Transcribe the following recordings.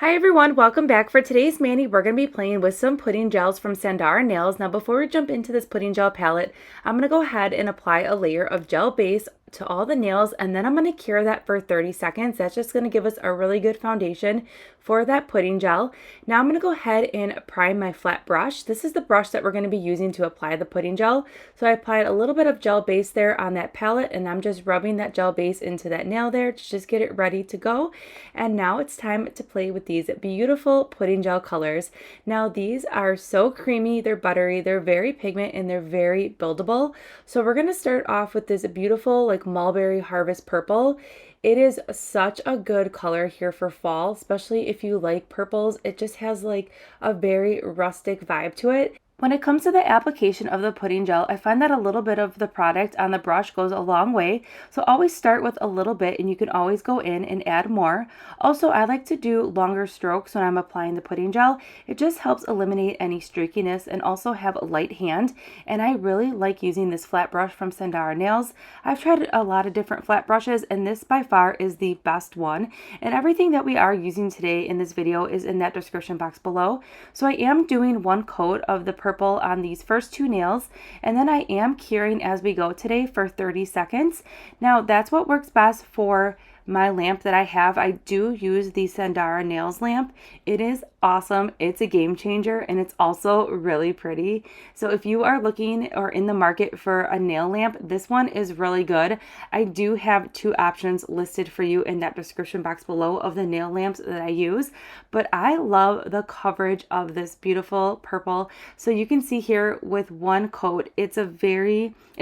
Hi everyone, welcome back. For today's mani, we're going to be playing with some pudding gels from Sundara Nails. Now before we jump into this pudding gel palette, I'm going to go ahead and apply a layer of gel base to all the nails, and then I'm going to cure that for 30 seconds. That's just going to give us a really good foundation for that pudding gel. Now I'm going to go ahead and prime my flat brush. This is the brush that we're going to be using to apply the pudding gel. So I applied a little bit of gel base there on that palette, and I'm just rubbing that gel base into that nail there to just get it ready to go. And now it's time to play with these beautiful pudding gel colors. Now these are so creamy, they're buttery, they're very pigment, and they're very buildable. So we're going to start off with this beautiful like mulberry harvest purple. It is such a good color here for fall, especially if you like purples. It just has like a very rustic vibe to it. When it comes to the application of the pudding gel, I find that a little bit of the product on the brush goes a long way. So always start with a little bit and you can always go in and add more. Also, I like to do longer strokes when I'm applying the pudding gel. It just helps eliminate any streakiness and also have a light hand. And I really like using this flat brush from Sundara Nails. I've tried a lot of different flat brushes and this by far is the best one. And everything that we are using today in this video is in that description box below. So I am doing one coat of the purple on these first two nails, and then I am curing as we go today for 30 seconds. Now that's what works best for my lamp that I have. I do use the Sundara Nails lamp. It is awesome. It's a game changer and it's also really pretty. So if you are looking or in the market for a nail lamp, this one is really good. I do have two options listed for you in that description box below of the nail lamps that I use, but I love the coverage of this beautiful purple. So you can see here with one coat, it's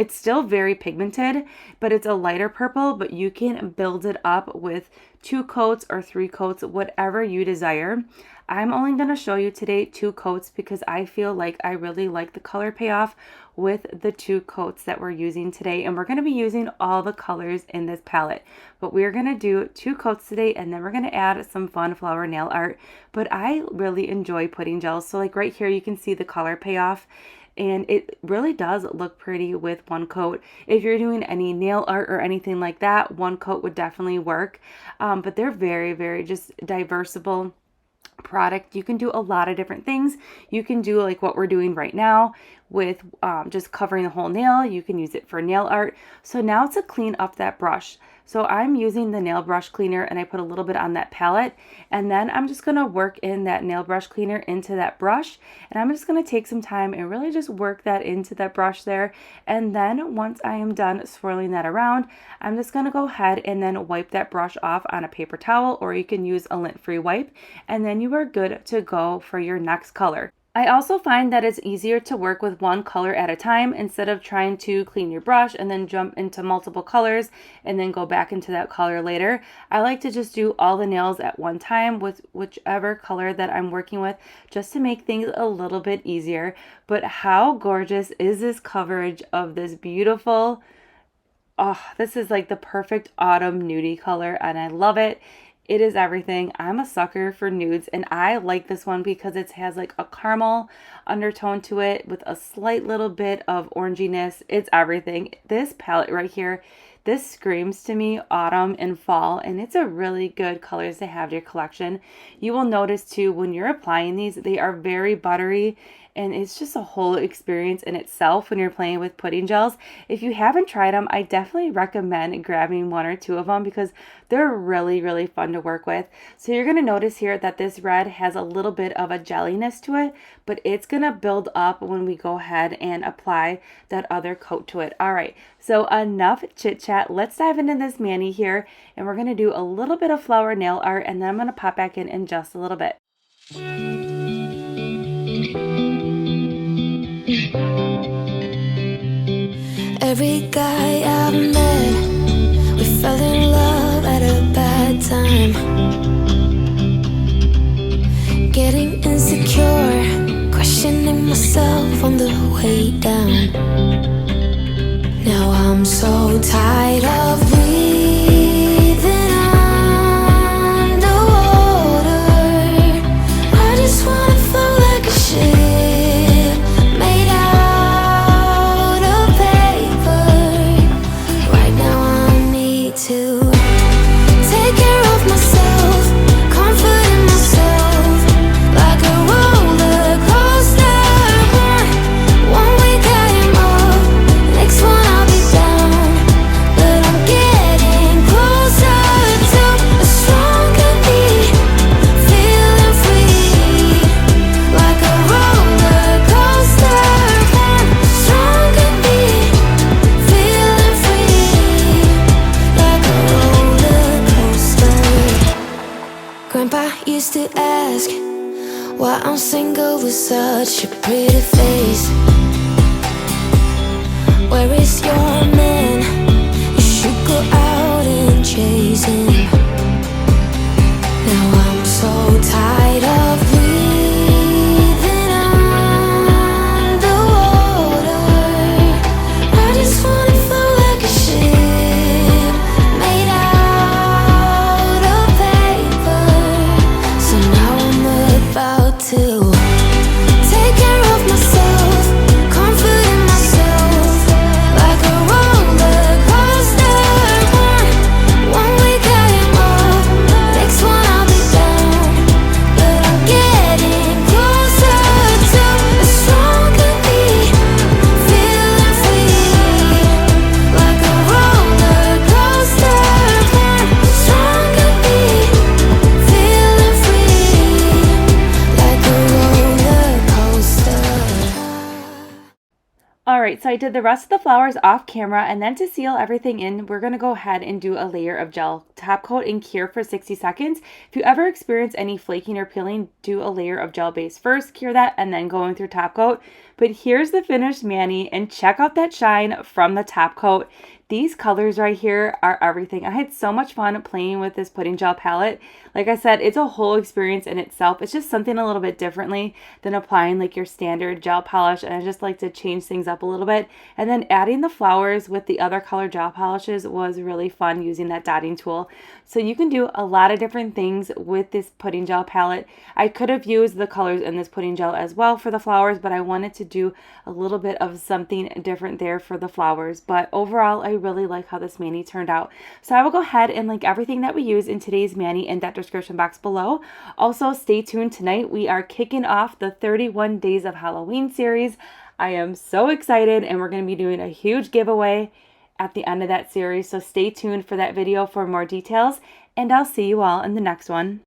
still very pigmented, but it's a lighter purple, but you can build it up with 2 coats or 3 coats, whatever you desire. I'm only going to show you today 2 coats because I feel like I really like the color payoff with the 2 coats that we're using today. And we're going to be using all the colors in this palette, but we're going to do 2 coats today and then we're going to add some fun flower nail art. But I really enjoy pudding gels. So like right here, you can see the color payoff. And it really does look pretty with one coat. If you're doing any nail art or anything like that, one coat would definitely work. But they're very, very just diversible product. You can do a lot of different things. You can do like what we're doing right now with just covering the whole nail. You can use it for nail art. So now to clean up that brush. So I'm using the nail brush cleaner and I put a little bit on that palette, and then I'm just going to work in that nail brush cleaner into that brush, and I'm just going to take some time and really just work that into that brush there. And then once I am done swirling that around, I'm just going to go ahead and then wipe that brush off on a paper towel, or you can use a lint-free wipe, and then you are good to go for your next color. I also find that it's easier to work with one color at a time instead of trying to clean your brush and then jump into multiple colors and then go back into that color later. I like to just do all the nails at one time with whichever color that I'm working with, just to make things a little bit easier. But how gorgeous is this coverage of this beautiful, this is like the perfect autumn nudie color and I love it. It is everything. I'm a sucker for nudes and I like this one because it has like a caramel undertone to it with a slight little bit of oranginess. It's everything. This palette right here, this screams to me autumn and fall, and it's a really good colors to have in your collection. You will notice too when you're applying these, they are very buttery. And it's just a whole experience in itself when you're playing with pudding gels. If you haven't tried them, I definitely recommend grabbing 1 or 2 of them because they're really, really fun to work with. So you're going to notice here that this red has a little bit of a jelliness to it, but it's going to build up when we go ahead and apply that other coat to it. All right, so enough chit chat. Let's dive into this mani here, and we're going to do a little bit of flower nail art, and then I'm going to pop back in just a little bit. Every guy I've met, we fell in love at a bad time. Getting insecure, questioning myself on the way down. Now I'm so tired of breathing underwater. I just wanna float like a ship made out of paper. Right now I need to take care of myself, comfort in myself. used to ask why I'm single with such a pretty face. Where is your man? You should go out and chase him. Now I'm so tired of breathing underwater. I just wanna float like a ship made out of paper. So now I'm about to take care of myself, comfort in myself, like a roller coaster. One week I am up, next one I'll be down, but I'm getting closer to a stronger me, feeling free, like a roller coaster. Stronger me, feeling free, like a roller coaster. All right, so I did the rest of the flowers off camera, and then to seal everything in, we're gonna go ahead and do a layer of gel. Top coat and cure for 60 seconds. If you ever experience any flaking or peeling, do a layer of gel base first, cure that, and then go in through top coat. But here's the finished mani, and check out that shine from the top coat. These colors right here are everything. I had so much fun playing with this pudding gel palette. Like I said, it's a whole experience in itself. It's just something a little bit differently than applying like your standard gel polish, and I just like to change things up a little bit. And then adding the flowers with the other color gel polishes was really fun using that dotting tool. So you can do a lot of different things with this pudding gel palette. I could have used the colors in this pudding gel as well for the flowers, but I wanted to do a little bit of something different there for the flowers. But overall, I really like how this mani turned out. So I will go ahead and link everything that we use in today's mani in that description box below. Also, stay tuned tonight. We are kicking off the 31 Days of Halloween series. I am so excited, and we're going to be doing a huge giveaway at the end of that series. So stay tuned for that video for more details, and I'll see you all in the next one.